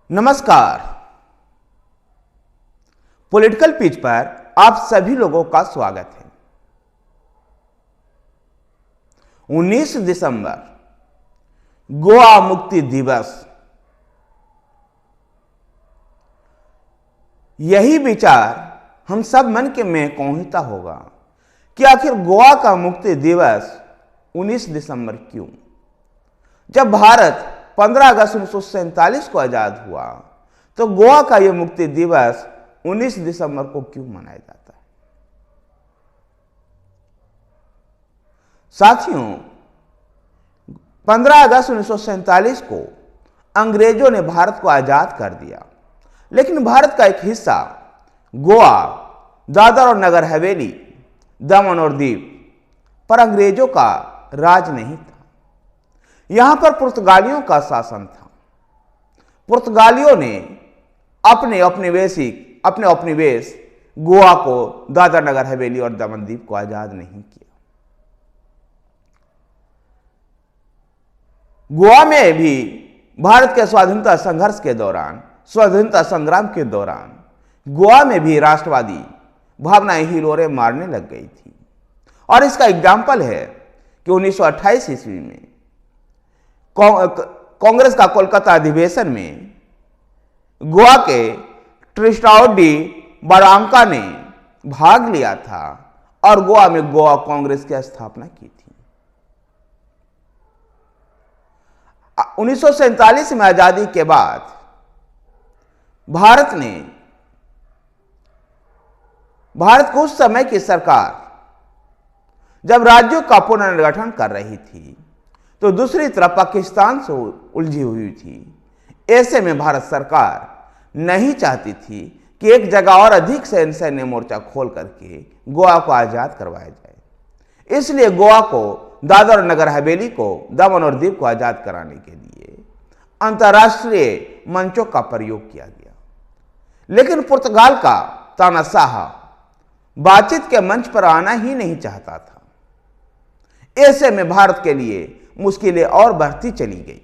नमस्कार। Political pitch पर आप सभी लोगों का स्वागत है। 19 दिसंबर गोवा मुक्ति दिवस। यही विचार हम सब मन के में कौंधता होगा कि आखिर गोवा का मुक्ति दिवस 19 दिसंबर क्यों? जब भारत 15 अगस्त 1947 को आजाद हुआ तो गोवा का यह मुक्ति दिवस 19 दिसंबर को क्यों मनाया जाता है? साथियों, 15 अगस्त 1947 को अंग्रेजों ने भारत को आजाद कर दिया, लेकिन भारत का एक हिस्सा गोवा, दादर और नगर हवेली, दमन और दीव पर अंग्रेजों का राज नहीं था। यहां पर पुर्तगालियों का शासन था। पुर्तगालियों ने अपने औपनिवेश गोवा को, दादर नगर हवेली और दमन दीव को आजाद नहीं किया। गोवा में भी भारत के स्वाधीनता संघर्ष के दौरान, स्वाधीनता संग्राम के दौरान गोवा में भी राष्ट्रवादी भावनाएं हिलोरे मारने लग गई थी। और इसका एग्जाम्पल है कि 1928 ईस्वी में कांग्रेस का कोलकाता अधिवेशन में गोवा के ट्रिस्टाओ डी बरांका ने भाग लिया था और गोवा में गोवा कांग्रेस की स्थापना की थी। 1947 में आजादी के बाद भारत को उस समय की सरकार जब राज्यों का पुनर्गठन कर रही थी तो दूसरी तरफ पाकिस्तान से उलझी हुई थी। ऐसे में भारत सरकार नहीं चाहती थी कि एक जगह और अधिक सैन्य मोर्चा खोल करके गोवा को आजाद करवाया जाए। इसलिए गोवा को, दादर और नगर हवेली को, दमन और दीव को आजाद कराने के लिए अंतर्राष्ट्रीय मंचों का प्रयोग किया गया। लेकिन पुर्तगाल का तानाशाह बातचीत के मंच पर आना ही नहीं चाहता था। ऐसे में भारत के लिए मुश्किलें और बढ़ती चली गई।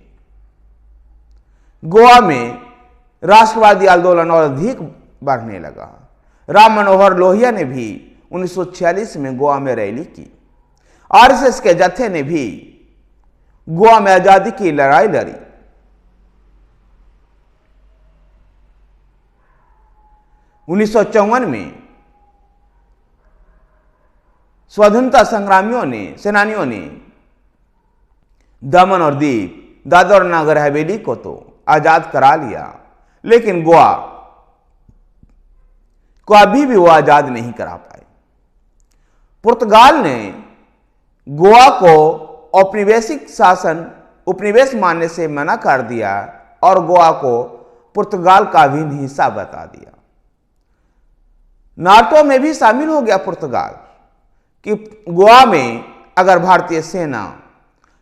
गोवा में राष्ट्रवादी आंदोलन और अधिक बढ़ने लगा। राम मनोहर लोहिया ने भी 1946 में गोवा में रैली की। आरएसएस के जत्थे ने भी गोवा में आजादी की लड़ाई लड़ी। उन्नीस में स्वतंत्रता सेनानियों ने दमन और दीव, दादर और नगर हवेली को तो आजाद करा लिया, लेकिन गोवा को अभी भी वो आजाद नहीं करा पाए। पुर्तगाल ने गोवा को उपनिवेश मानने से मना कर दिया और गोवा को पुर्तगाल का अभिन्न हिस्सा बता दिया। नाटो में भी शामिल हो गया पुर्तगाल कि गोवा में अगर भारतीय सेना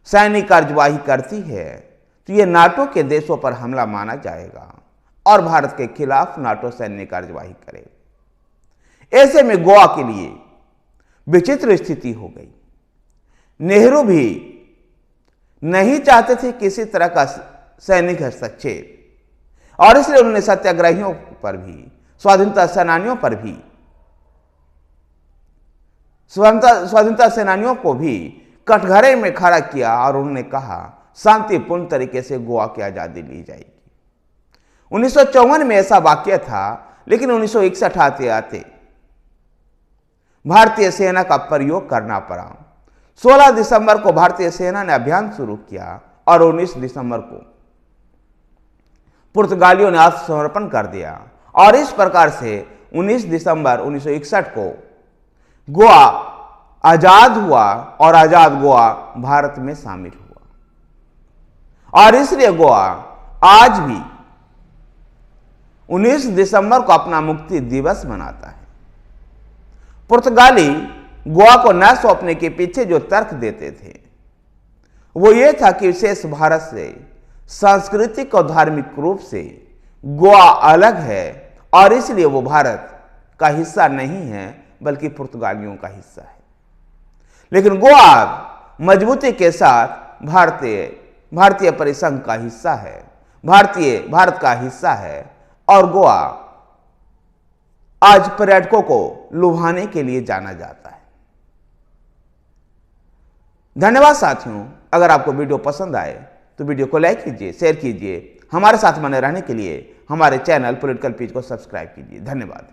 सैनिक कार्यवाही करती है तो यह नाटो के देशों पर हमला माना जाएगा और भारत के खिलाफ नाटो सैन्य कार्यवाही करेगा। ऐसे में गोवा के लिए विचित्र स्थिति हो गई। नेहरू भी नहीं चाहते थे किसी तरह का सैनिक हस्तक्षेप और इसलिए उन्होंने सत्याग्रहियों पर भी, स्वाधीनता सेनानियों को भी कटघरे में खड़ा किया और उन्होंने कहा शांतिपूर्ण तरीके से गोवा की आजादी ली जाएगी। 1954 में ऐसा वाक्य था, लेकिन 1961 आते भारतीय सेना का प्रयोग करना पड़ा। 16 दिसंबर को भारतीय सेना ने अभियान शुरू किया और 19 दिसंबर को पुर्तगालियों ने आत्मसमर्पण कर दिया और इस प्रकार से 19 दिसंबर 1961 को गोवा आजाद हुआ और आजाद गोवा भारत में शामिल हुआ। और इसलिए गोवा आज भी 19 दिसंबर को अपना मुक्ति दिवस मनाता है। पुर्तगाली गोवा को न सौंपने के पीछे जो तर्क देते थे वो ये था कि विशेष भारत से सांस्कृतिक और धार्मिक रूप से गोवा अलग है और इसलिए वो भारत का हिस्सा नहीं है बल्कि पुर्तगालियों का हिस्सा है। लेकिन गोवा मजबूती के साथ भारतीय परिसंघ का हिस्सा है। भारत का हिस्सा है और गोवा आज पर्यटकों को लुभाने के लिए जाना जाता है। धन्यवाद साथियों, अगर आपको वीडियो पसंद आए तो वीडियो को लाइक कीजिए, शेयर कीजिए। हमारे साथ बने रहने के लिए हमारे चैनल पॉलिटिकल पेज को सब्सक्राइब कीजिए। धन्यवाद।